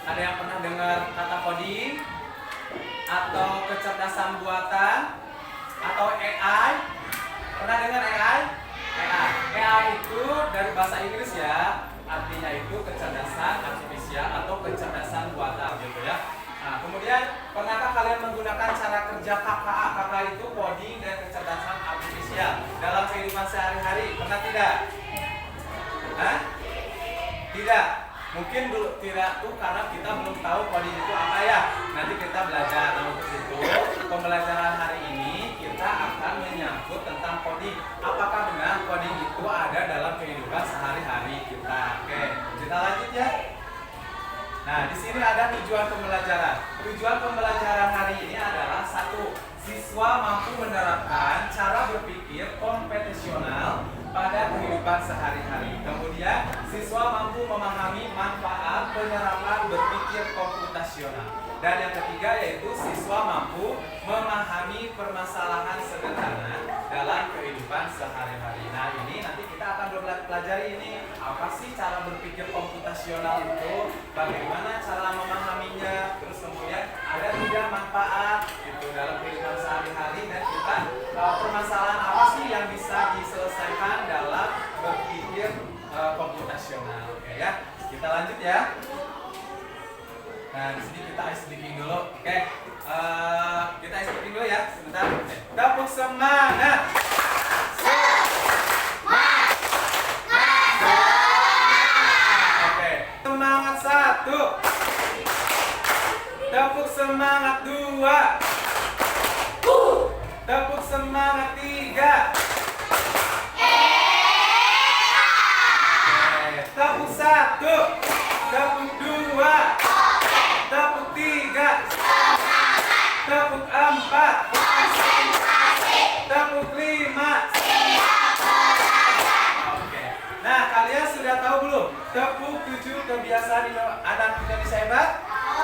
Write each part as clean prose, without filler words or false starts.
Ada yang pernah dengar kata coding atau kecerdasan buatan atau AI? Pernah dengar AI? AI itu dari bahasa Inggris ya, artinya itu kecerdasan artifisial atau kecerdasan buatan gitu ya. Nah, kemudian pernahkah kalian menggunakan cara kerja KKA? KKA itu coding dan kecerdasan artifisial dalam kehidupan sehari-hari. Pernah tidak? Hah? Tidak. Mungkin tidak tuh karena kita belum tahu coding itu apa ya. Nanti kita belajar. Nah, untuk itu pembelajaran hari ini kita akan menyangkut tentang coding. Apakah benar coding itu ada dalam kehidupan sehari-hari kita? Oke, kita lanjut ya. Nah, di sini ada tujuan pembelajaran. Tujuan pembelajaran hari ini adalah satu, siswa mampu menerapkan cara berpikir komputasional pada kehidupan sehari-hari. Kemudian, siswa mampu memahami manfaat penerapan berpikir komputasional. Dan yang ketiga yaitu siswa mampu memahami permasalahan sederhana dalam kehidupan sehari-hari. Nah, ini nanti kita akan pelajari ini apa sih cara berpikir komputasional itu, bagaimana cara memahaminya, terus kemudian ada tidak manfaat itu dalam kehidupan sehari-hari, dan kita permasalahan apa sih yang bisa diselesaikan dalam berpikir komputasional. Oke ya, kita lanjut ya. Nah, di sini kita ice breaking dulu. Oke, kita ice breaking dulu ya, sebentar. Tepuk semangat. Oke, semangat satu. Tepuk semangat dua. Tepuk semangat tiga. Tepuk satu. Tepuk dua. Tepuk tiga. Tepuk empat. Tepuk lima. Oke. Nah, kalian sudah tahu belum? Tepuk 7 kebiasaan anak Indonesia hebat?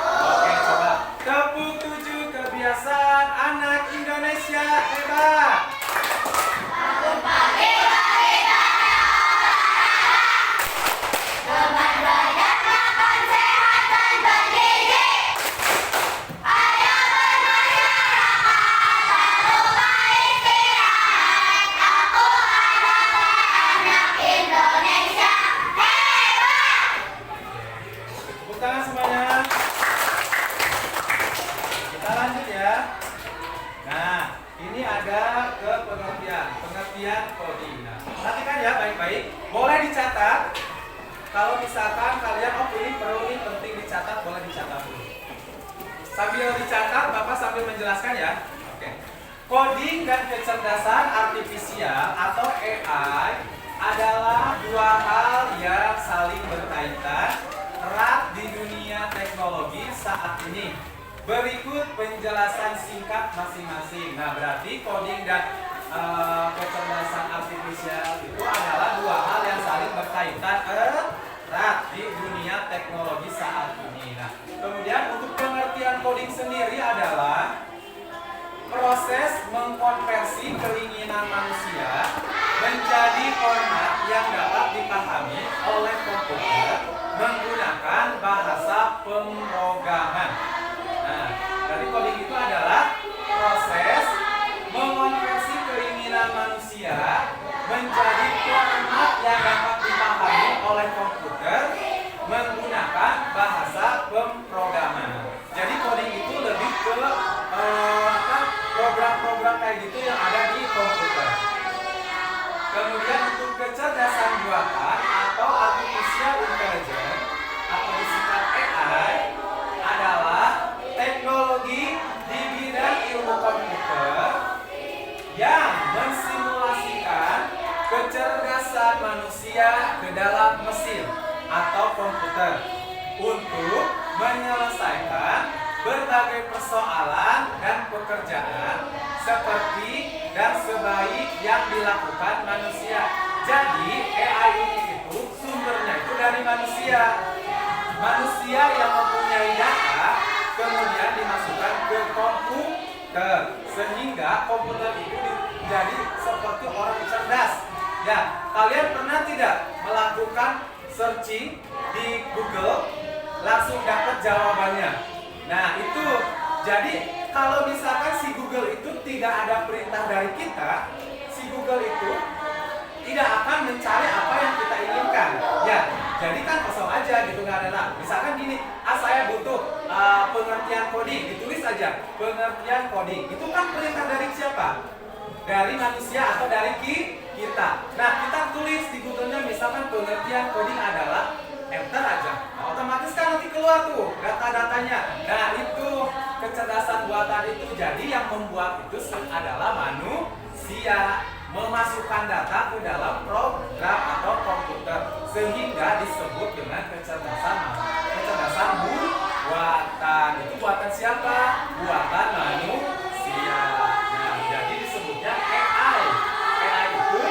Oke, coba. Tepuk 7 kebiasaan anak Indonesia hebat. Bangun pagi, teman belajar, makan sehat dan bergizi. Ayo bermain, tak lupa istirahat. Aku adalah anak Indonesia hebat. Tepuk tangan semuanya. Kita lanjut ya. Nah, ini ada ke pengertian coding. Nah, perhatikan ya baik-baik. Boleh dicatat. Kalau misalkan kalian, ini perlu, ini penting dicatat, boleh dicatat dulu. Sambil dicatat, Bapak sambil menjelaskan ya. Oke. Coding dan kecerdasan artifisial atau AI adalah dua hal yang saling berkaitan erat di dunia teknologi saat ini. Berikut penjelasan singkat masing-masing. Nah, berarti coding dan kecerdasan artifisial itu adalah dua hal yang saling berkaitan erat di dunia teknologi saat ini. Nah, kemudian untuk pengertian coding sendiri adalah proses mengkonversi keinginan manusia menjadi format yang dapat dipahami oleh komputer menggunakan bahasa pemrograman. Nah, dari coding itu adalah proses mengonversi keinginan manusia menjadi format yang dapat dipahami oleh komputer menggunakan bahasa pemrograman. Jadi coding itu lebih ke program-program kayak gitu yang ada di komputer. Kemudian untuk kecerdasan buatan atau artificial Artificial Intelligence atau disingkat AI adalah teknologi di bidang ilmu komputer yang mensimulasikan kecerdasan manusia ke dalam mesin atau komputer untuk menyelesaikan berbagai persoalan dan pekerjaan seperti dan sebaik yang dilakukan manusia. Jadi AI ini itu sumbernya itu dari manusia. Manusia yang mempunyai data kemudian dimasukkan ke komputer sehingga komputer itu menjadi seperti orang cerdas. Ya, kalian pernah tidak melakukan searching di Google langsung dapat jawabannya? Nah, itu jadi kalau misalkan si Google itu tidak ada perintah dari kita, si Google itu tidak akan mencari apa yang kita inginkan. Ya, jadi kan kosong aja gitu, nggak ada. Nah, misalkan gini, saya butuh pengertian coding, ditulis aja pengertian coding. Itu kan perintah dari siapa? Dari manusia atau dari kita. Nah, kita tulis di Google-nya misalkan pengertian coding adalah enter aja. Nah, otomatis kan nanti keluar tuh data-datanya. Nah, itu kecerdasan buatan itu. Jadi yang membuat itu adalah manusia, memasukkan data ke dalam program atau komputer sehingga disebut dengan kecerdasan buatan. Itu buatan siapa? Buatan manusia. Nah, jadi disebutnya AI. AI itu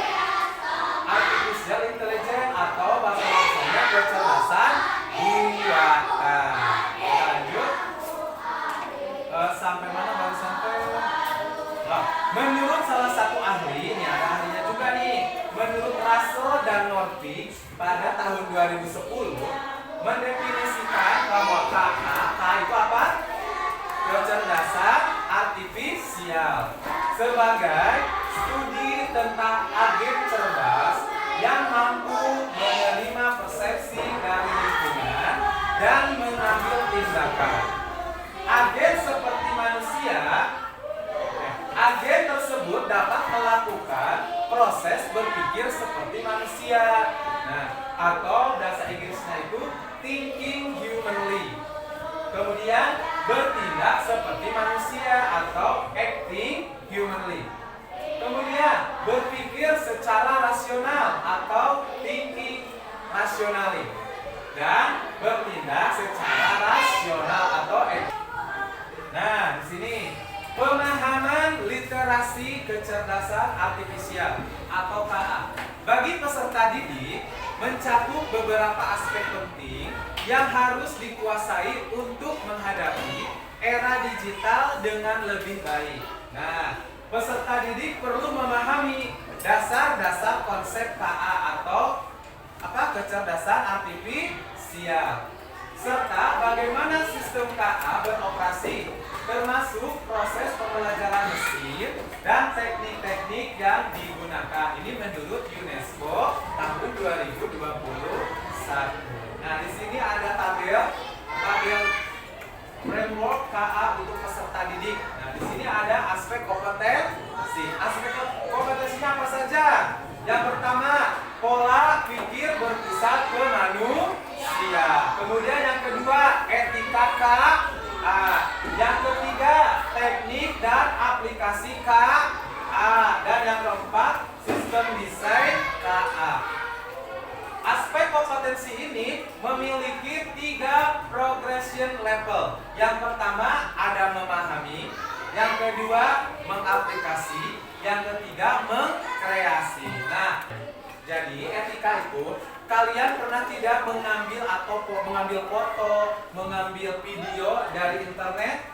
Artificial Intelligence atau bahasa Indonesia kecerdasan buatan. Kita lanjut. Sampai mana baru sampai? Menurut salah satu ahli, ini ada ahlinya juga nih. Menurut Russell dan Norvig pada tahun 2010 mendefinisikan bahwa K itu apa? Kecerdasan artifisial sebagai studi tentang agen cerdas yang mampu menerima persepsi dari lingkungan dan mengambil tindakan. Agen seperti manusia, agen tersebut dapat melakukan proses berpikir seperti manusia. Nah, atau bahasa Inggrisnya itu thinking humanly. Kemudian bertindak seperti manusia atau acting humanly. Kemudian berpikir secara rasional atau thinking rationally. Dan bertindak secara rasional atau acting. Nah, di sini pemahaman literasi kecerdasan artifisial atau KA bagi peserta didik mencakup beberapa aspek penting yang harus dikuasai untuk menghadapi era digital dengan lebih baik. Nah, peserta didik perlu memahami dasar-dasar konsep KA atau kecerdasan artifisial serta bagaimana sistem KA beroperasi, termasuk proses pembelajaran mesin dan teknik-teknik yang digunakan. Ini menurut UNESCO tahun 2021. Nah, di sini ada tabel framework KA untuk peserta didik. Nah, di sini ada aspek kompetensi. Aspek kompetensinya apa saja? Yang pertama, pola pikir berpusat ke manusia. Kemudian yang kedua, etika KA. Yang ketiga, teknik dan aplikasi KA. Dan yang keempat, sistem desain KA. Aspek kompetensi ini memiliki 3 progression level. Yang pertama ada memahami, yang kedua mengaplikasi, yang ketiga mengkreasi. Nah, jadi etika itu kalian pernah tidak mengambil foto, mengambil video dari internet?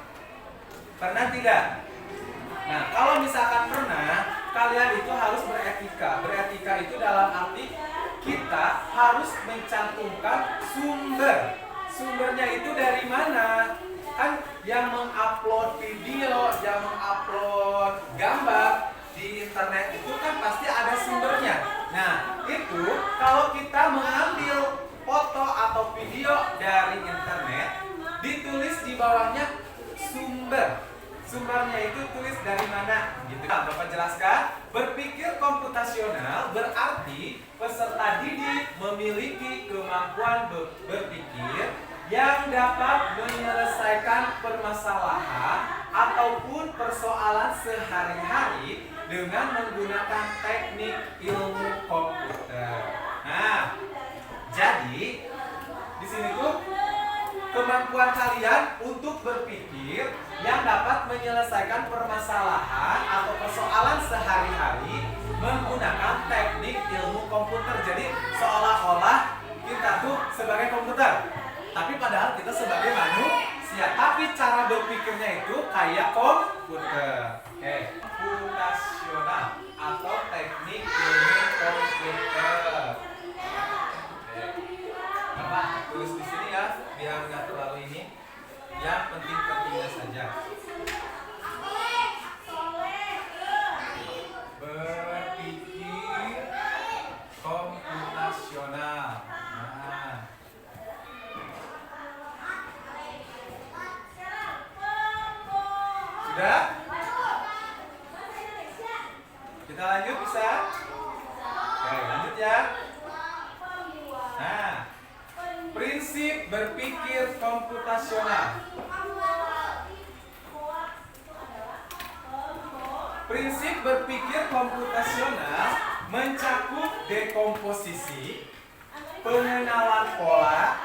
Pernah tidak? Nah, kalau misalkan pernah, kalian itu harus beretika. Beretika itu dalam arti kita harus mencantumkan sumber. Sumbernya itu dari mana? Kan yang mengupload video, yang mengupload gambar di internet itu kan pasti ada sumbernya. Nah, itu kalau kita mengambil foto atau video dari internet, ditulis di bawahnya sumber. Sumbernya itu tulis dari mana? Gitu. Nah, Bapak jelaskan. Berpikir komputasional berarti peserta didik memiliki kemampuan kemampuan berpikir yang dapat menyelesaikan permasalahan ataupun persoalan sehari-hari dengan menggunakan teknik ilmu komputer. Nah, jadi di sini tuh kemampuan kalian untuk berpikir yang dapat menyelesaikan permasalahan atau persoalan sehari-hari menggunakan teknik ilmu komputer. Jadi seolah-olah kita tuh sebagai komputer, tapi padahal kita sebagai manusia. Tapi cara berpikirnya itu kayak komputer. Oke, komputasional atau teknik ilmu komputer. Bapak tulis di sini ya, biar nggak terlalu ini. Yang penting-pentingnya saja. Berpikir komputasional. Nah. Sudah? Kita lanjut bisa? Oke, lanjut ya. Nah, prinsip berpikir komputasional. Prinsip berpikir komputasional mencakup dekomposisi, pengenalan pola,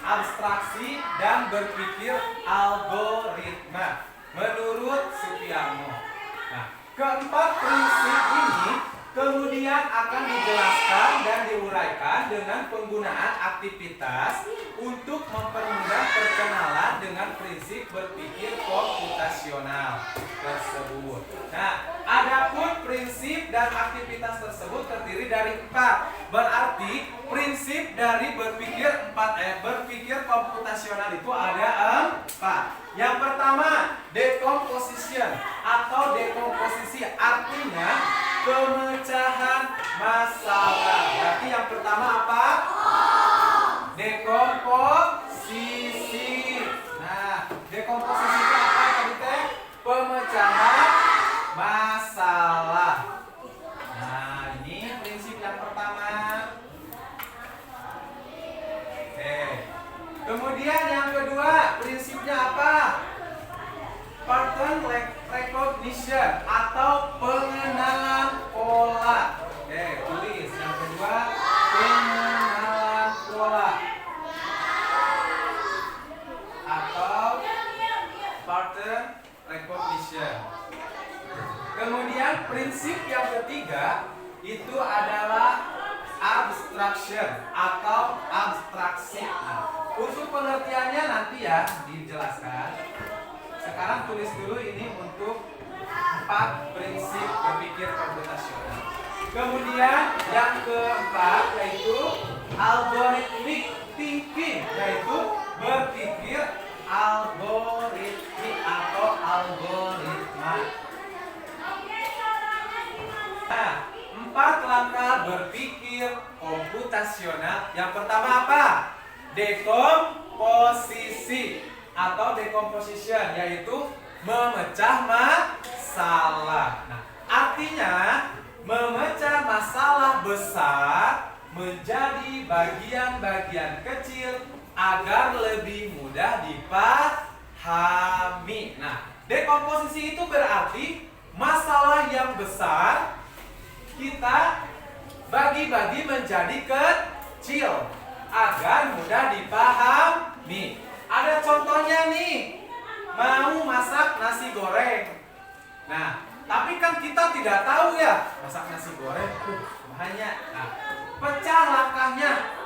abstraksi, dan berpikir algoritma menurut Supiarno. Nah, keempat prinsip ini kemudian akan dijelaskan dan diuraikan dengan penggunaan aktivitas untuk mempermudah perkenalan dengan prinsip berpikir komputasional tersebut. Nah, adapun prinsip dan aktivitas tersebut terdiri dari 4. Berarti prinsip dari berpikir komputasional itu ada 4. Yang pertama, decomposition atau dekomposisi, artinya pemecahan masalah. Berarti yang pertama apa? Dekomposisi. Nah, dekomposisi itu apa tadi teh? Pemecahan masalah. Nah, ini prinsip yang pertama. Oke. Kemudian yang kedua, prinsipnya apa? Pattern recognition atau pengenalan pola. Oke, tulis yang kedua, pengenalan pola atau pattern recognition. Kemudian prinsip yang ketiga itu adalah abstraction atau abstraksi. Nah, untuk pengertiannya nanti ya dijelaskan. Sekarang tulis dulu ini untuk 4 prinsip berpikir komputasional. Kemudian yang keempat yaitu algorithmic thinking, yaitu berpikir algoritmik atau algoritma. Nah, 4 langkah berpikir komputasional. Yang pertama apa? Dekomposisi atau decomposition, yaitu memecah masalah. Nah, artinya memecah masalah besar menjadi bagian-bagian kecil agar lebih mudah dipahami. Nah, dekomposisi itu berarti masalah yang besar kita bagi-bagi menjadi kecil agar mudah dipahami. Ada contohnya nih, mau masak nasi goreng. Nah, tapi kan kita tidak tahu ya, masak nasi goreng, banyak. Nah, pecah langkahnya.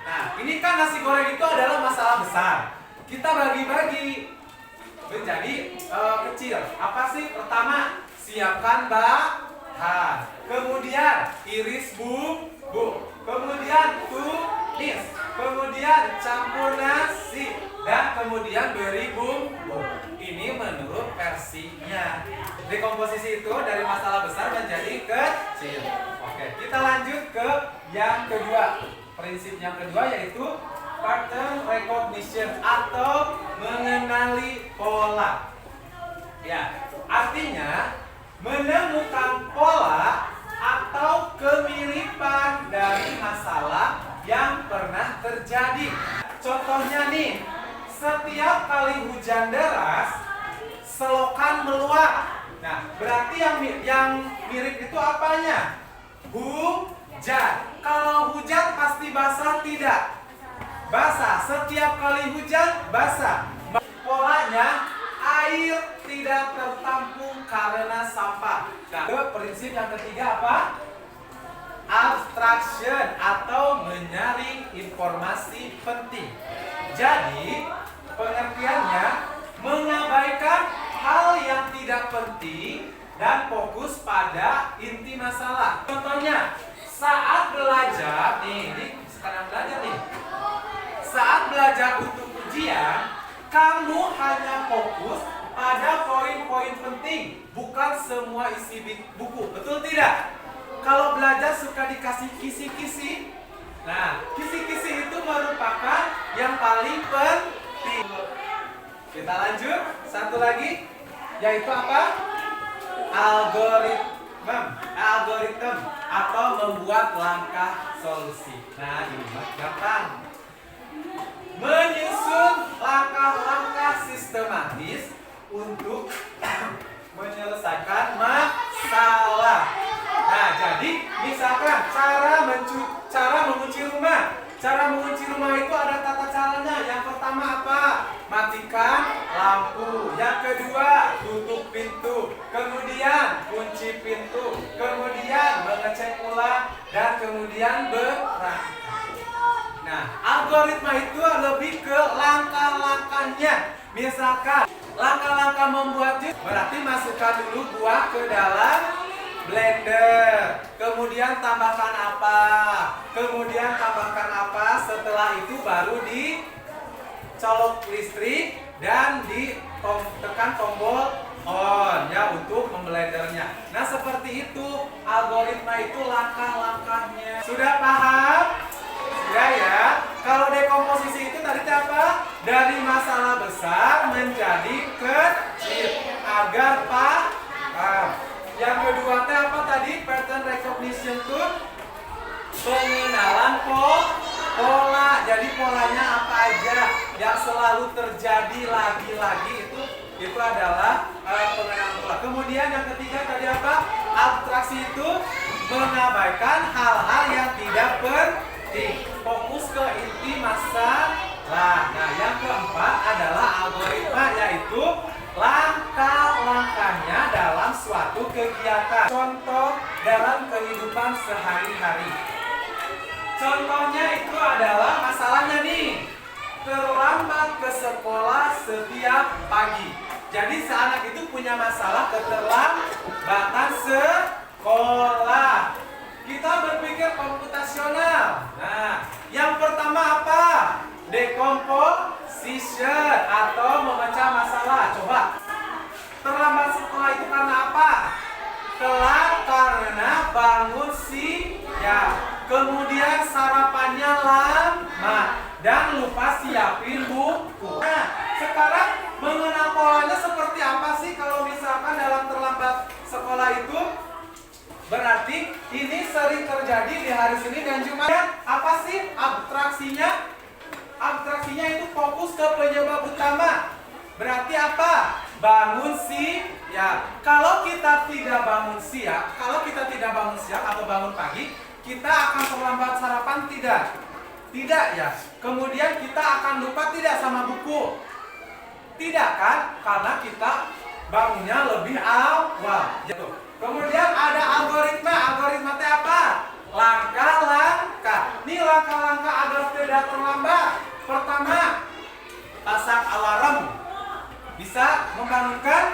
Nah, ini kan nasi goreng itu adalah masalah besar. Kita bagi-bagi menjadi kecil. Apa sih? Pertama, siapkan bahan. Kemudian iris bumbu. Kemudian tumis. Kemudian campur nasi. Dan kemudian beri bumbu. Ini menurut versinya. Dekomposisi itu dari masalah besar menjadi kecil. Oke, kita lanjut ke yang kedua. Prinsip yang kedua yaitu pattern recognition atau mengenali pola. Ya, artinya menemukan pola atau kemiripan dari masalah yang pernah terjadi Jadi, contohnya nih, setiap kali hujan deras, selokan meluap. Nah, berarti yang mirip itu apanya? Hujan. Kalau hujan pasti basah tidak? Basah. Setiap kali hujan basah. Polanya air tidak tertampung karena sampah. Nah, prinsip yang ketiga apa? Abstraction atau menyaring informasi penting. Jadi, pengertiannya mengabaikan hal yang tidak penting dan fokus pada inti masalah. Contohnya, saat belajar ini sekarang belajar nih. Saat belajar untuk ujian, kamu hanya fokus pada poin-poin penting, bukan semua isi buku. Betul tidak? Kalau belajar suka dikasih kisi-kisi. Nah, kisi-kisi itu merupakan yang paling penting. Kita lanjut, satu lagi, yaitu apa? Algoritma atau membuat langkah solusi. Nah, ini gampang. Menyusun langkah-langkah sistematis untuk menyelesaikan masalah. Nah, jadi misalkan cara mengunci rumah. Cara mengunci rumah itu ada tata caranya. Yang pertama apa? Matikan lampu. Yang kedua, tutup pintu. Kemudian kunci pintu. Kemudian mengecek ulang dan kemudian berangkat. Nah, algoritma itu lebih ke langkah-langkahnya. Misalkan langkah-langkah membuat jus, berarti masukkan dulu buah ke dalam blender, kemudian tambahkan apa, kemudian tambahkan apa, setelah itu baru dicolok listrik dan ditekan tombol on ya untuk memblendernya. Nah, seperti itu algoritma itu langkah-langkahnya. Sudah paham? Sudah ya. Kalau dekomposisi itu tadi apa? Dari masalah besar menjadi kecil agar paham. Yang kedua teh apa tadi? Pattern recognition tuh pengenalan pola. Jadi polanya apa aja yang selalu terjadi lagi-lagi itu adalah pengenalan pola. Kemudian yang ketiga tadi apa? Abstraksi itu mengabaikan hal-hal yang tidak penting. Fokus ke inti masalah. Nah, yang keempat adalah algoritma, yaitu langkah-langkahnya dalam suatu kegiatan. Contoh dalam kehidupan sehari-hari. Contohnya itu adalah masalahnya nih, terlambat ke sekolah setiap pagi. Jadi si anak itu punya masalah keterlambatan sekolah. Kita berpikir komputasional. Nah, yang pertama apa? Decomposition atau memecah masalah. Coba. Terlambat sekolah itu karena apa? Telat karena bangun siang. Kemudian sarapannya lama dan lupa siapin buku. Nah, sekarang mengenal polanya seperti apa sih kalau misalkan dalam terlambat sekolah itu? Berarti ini sering terjadi di hari Senin dan Jumat. Apa sih abstraksinya? Abstraksinya itu fokus ke penyebab utama. Berarti apa? Bangun siang. Kalau kita tidak bangun siang, atau bangun pagi, kita akan terlambat sarapan tidak? Tidak ya. Kemudian kita akan lupa tidak sama buku? Tidak kan? Karena kita bangunnya lebih awal. Kemudian ada algoritma. Algoritma itu apa? Langkah-langkah. Ini langkah-langkah agar tidak terlambat. Pertama, pasang alarm. Bisa membangunkan?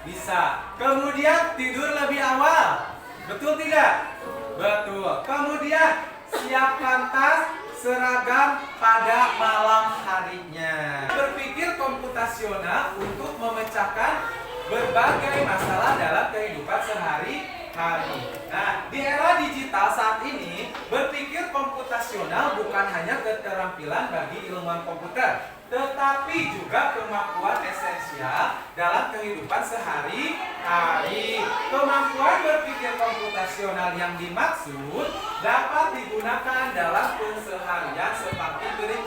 Bisa. Kemudian tidur lebih awal. Betul tidak? Betul. Kemudian siapkan tas seragam pada malam harinya. Berpikir komputasional untuk memecahkan berbagai masalah dalam kehidupan sehari-hari. Nah, di era digital saat ini, berpikir komputasional bukan hanya keterampilan bagi ilmuwan komputer, tetapi juga kemampuan esensial dalam kehidupan sehari-hari. Kemampuan berpikir komputasional yang dimaksud dapat digunakan dalam keseharian seperti berikut.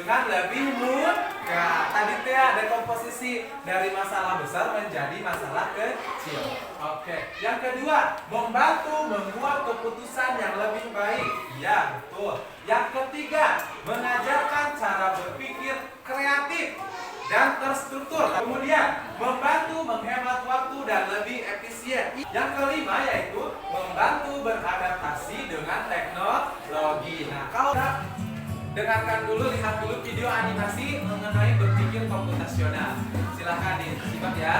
dengan lebih mudah. Tadi teh ada komposisi dari masalah besar menjadi masalah kecil. Oke. Yang kedua, membantu membuat keputusan yang lebih baik. Ya, betul. Yang ketiga, mengajarkan cara berpikir kreatif dan terstruktur. Kemudian, membantu menghemat waktu dan lebih efisien. Yang kelima yaitu membantu beradaptasi dengan teknologi. Nah, kalau dengarkan dulu, lihat dulu video animasi mengenai berpikir komputasional. Silahkan disimak ya.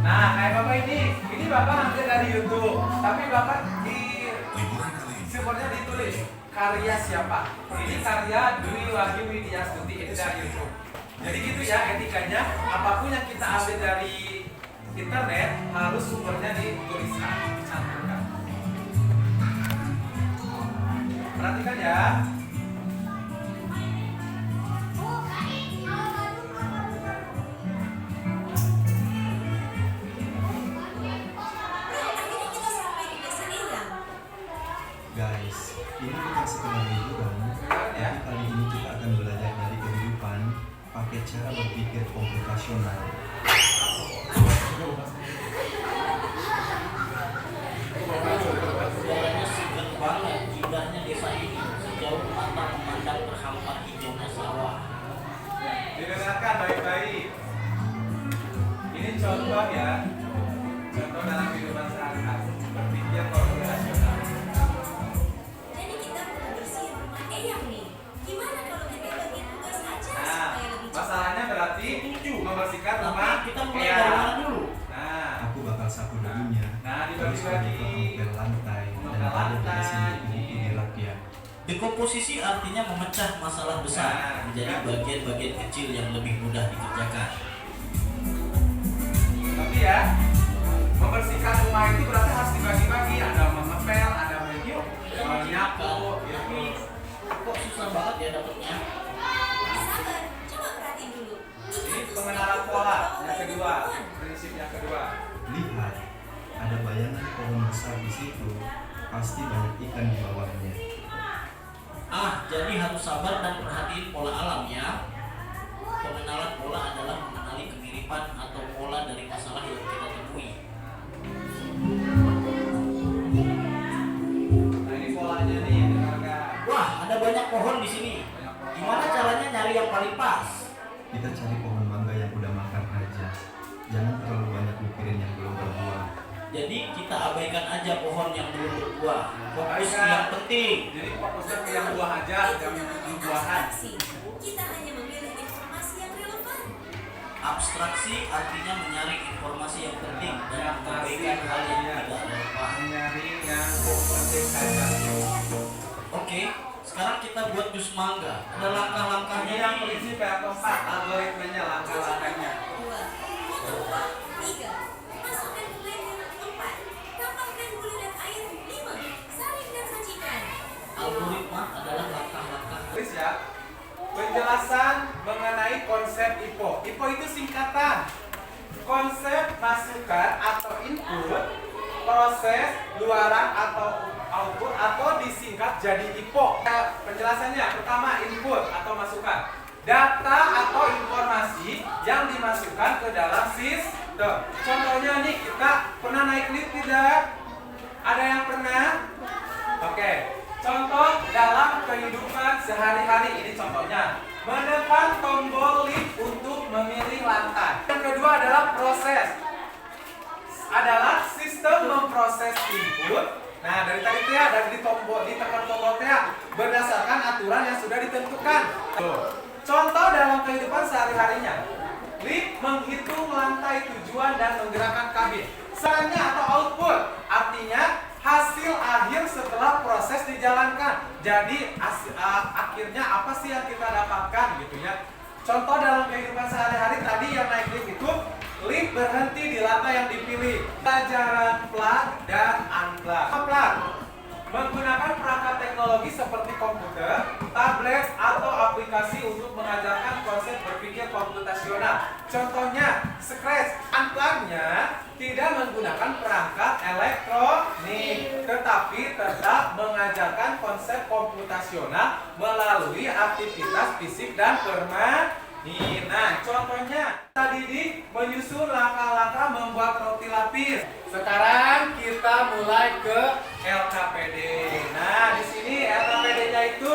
Nah, kayak Bapak ini Bapak ambil dari YouTube, tapi Bapak di sumbernya ditulis karya siapa. Ini karya Dwi Wahyu Widyastuti, itu dari YouTube. Jadi gitu ya etikanya, apapun yang kita ambil dari internet harus sumbernya dituliskan, dicantumkan. Perhatikan ya. Guys, ini kita sekedar liburan, tapi kali ini kita akan belajar dari kehidupan pakai cara berpikir komputasional. Udaranya segar banget, indahnya desa ini. Sejauh mata memandang terhampar hijaunya sawah. Didengarkan baik-baik. Ini contoh ya, contoh dalam kehidupan sehari-hari berpikir komputasional. Jadi kita perlu bersihin rumah Eyang nih. Gimana kalau kita bagi tugas aja Nah, supaya lebih cepat? masalahnya berarti membersihkan Tapi rumah kita mulai Eyang. dari mana dulu? Nah, Aku bakal sapu debunya, Nah, terus dibagi-bagi. ke lantai, dan ada beresin buku-buku di rak ya. Dekomposisi artinya memecah masalah besar menjadi bagian-bagian kecil yang lebih mudah dikerjakan. tapi ya, membersihkan rumah itu berarti harus dibagi-bagi. Ada mengepel, ada menyapu, Tapi gitu. kok susah banget ya dapetnya? Sabar, coba perhatiin dulu. Ini pengenalan pola yang kedua, prinsip yang kedua. Lihat, ada bayangan pohon besar di situ, pasti banyak ikan di bawahnya. Jadi harus sabar dan perhatiin pola alam ya. Pengenalan pola adalah mengenali kemiripan atau pola dari masalah yang kita temui. Nah, ini polanya nih, dengarkan. Wah, ada banyak pohon di sini. Gimana caranya nyari yang paling pas? Kita cari pohon mangga yang udah makan aja. Jangan terlalu banyak mikirin yang belum berbuah. Jadi kita abaikan aja pohon yang belum berbuah. Fokus Abaikan. yang penting. Jadi fokusnya ke yang buah aja, Itu yang namanya buahan. abstraksi. Kita hanya memilih informasi yang relevan. Abstraksi artinya menyaring informasi yang penting dan mengabaikan hal yang tidak relevan. Mencari yang penting saja. Oke, sekarang kita buat jus mangga. Ada langkah-langkahnya Ini yang nih. prinsip yang keempat, algoritmanya, langkah-langkahnya. 2, potong 3, masukkan ke blender 4, tambahkan gula dan air 5, saring dan sajikan. Algoritma adalah langkah-langkah. Tulis ya. Penjelasan mengenai konsep IPO. IPO itu singkatan. Konsep masukan atau input, proses luaran atau output, atau disingkat jadi IPO. Penjelasannya pertama, input atau masukan. Data atau informasi yang dimasukkan ke dalam sistem. Contohnya nih, kita pernah naik lift tidak? Ada yang pernah? Oke. Contoh dalam kehidupan sehari-hari, ini contohnya. Menekan tombol lift untuk memilih lantai. Yang kedua adalah proses. Adalah sistem memproses input. Nah, dari tadi ya, dari ditekan tombol ya, berdasarkan aturan yang sudah ditentukan. Contoh dalam kehidupan sehari-harinya. Lift menghitung lantai tujuan dan menggerakkan kabin. Sarannya atau output, artinya hasil akhir setelah proses dijalankan. Jadi akhirnya apa sih yang kita dapatkan gitu ya. Contoh dalam kehidupan sehari-hari tadi yang naik lift itu, lift berhenti di lantai yang dipilih. Pelajaran plug dan unplug. Plug menggunakan perangkat teknologi seperti komputer, tablet, atau aplikasi untuk mengajarkan konsep berpikir komputasional. Contohnya, Scratch. Unplug-nya tidak menggunakan perangkat elektronik, tetapi tetap mengajarkan konsep komputasional melalui aktivitas fisik dan permainan. Nah, contohnya tadi menyusun langkah-langkah membuat roti lapis. Sekarang kita mulai ke LKPD. Nah, di sini LKPD-nya itu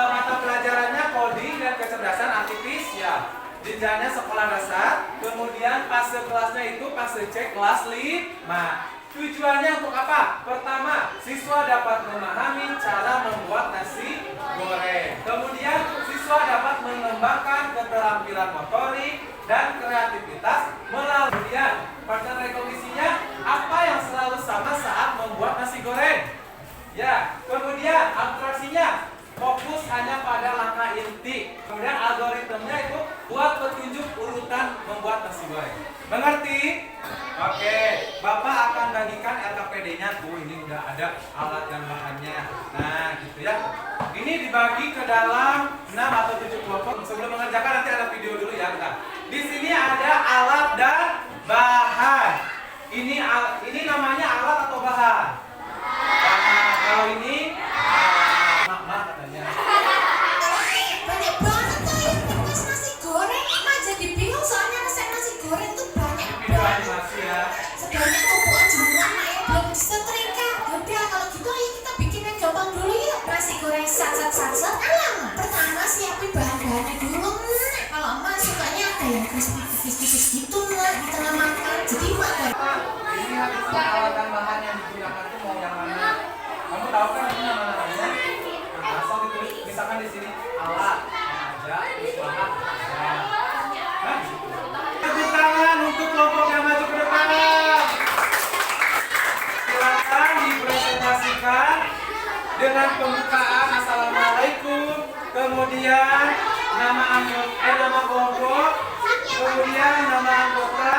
mata pelajarannya coding dan kecerdasan artifisial. Jenjangnya sekolah dasar, kemudian fase kelasnya itu fase C kelas 5. Tujuannya untuk apa? Pertama, siswa dapat memahami cara membuat nasi goreng. Kemudian, siswa dapat mengembangkan keterampilan motorik dan kreativitas melalui kemudian pattern rekognisinya apa yang selalu sama saat membuat nasi goreng. Ya, kemudian abstraksinya fokus hanya pada langkah inti. Kemudian algoritmnya itu buat petunjuk urutan membuat nasi goreng. Mengerti? Oke, Bapak akan bagikan LKPD-nya tuh. Ini udah ada alat dan bahannya. Nah, gitu ya. Ini dibagi ke dalam 6 atau 7 kelompok. Sebelum mengerjakan nanti ada video dulu ya, bentar. Di sini ada alat dan bahan. Ini namanya alat atau bahan? Bahan. Kalau ini mak katanya. Banyak banget tuh yang bekas nasi goreng. Mak jadi bingung soalnya resep nasi goreng tuh banyak Video banget. animasi ya. Sebenarnya tumpuan jemuran mak yang belum disetrika. Yaudah kalau gitu ayo kita bikin yang gampang dulu yuk. Nasi goreng sat-sat. Alam. Pertama siapin bahan-bahannya dulu. Kalau emak sukanya ada yang crispy tipis-tipis gitu mak di tengah makan. Jadi mak Ini harusnya alat dan bahan yang digunakan tuh mau yang mana? Kamu tahu kan ini nama-namanya? Nah, langsung ditulis. Misalkan di sini alat, aja, terus bahan. Nah, tepuk tangan untuk kelompok yang maju ke depan. Silakan dipresentasikan dengan pembukaan Assalamualaikum, kemudian nama kelompok, kemudian nama anggota.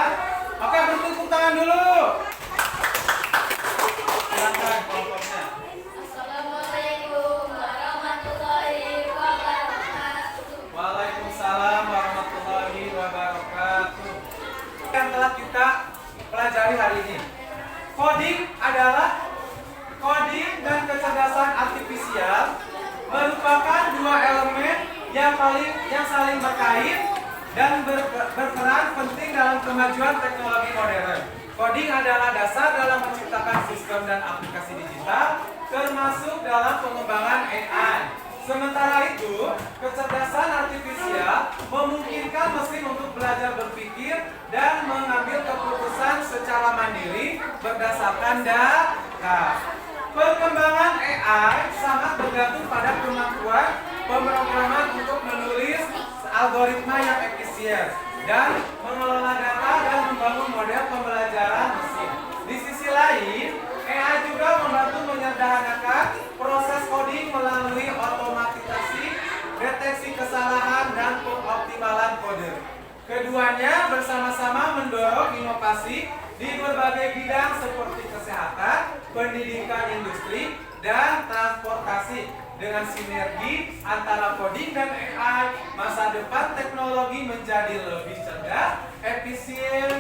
Oke, bertepuk tangan dulu. Silakan kelompoknya. Assalamualaikum warahmatullahi wabarakatuh. Waalaikumsalam warahmatullahi wabarakatuh. Yang telah kita pelajari hari ini, coding adalah coding dan kecerdasan artifisial merupakan dua elemen yang saling berkait dan berperan penting dalam kemajuan teknologi modern. Coding adalah dasar dalam menciptakan sistem dan aplikasi digital, termasuk dalam pengembangan AI. Sementara itu, kecerdasan artifisial memungkinkan mesin untuk belajar berpikir dan mengambil keputusan secara mandiri berdasarkan data. Perkembangan AI sangat bergantung pada kemampuan pemrograman untuk menulis algoritma yang efisien dan mengelola data dan membangun model pembelajaran mesin. Di sisi lain, AI juga membantu menyederhanakan proses coding melalui otomatisasi, deteksi kesalahan, dan pengoptimalan kode. Keduanya bersama-sama mendorong inovasi di berbagai bidang seperti kesehatan, pendidikan industri, dan transportasi. Dengan sinergi antara coding dan AI, masa depan teknologi menjadi lebih cerdas, efisien,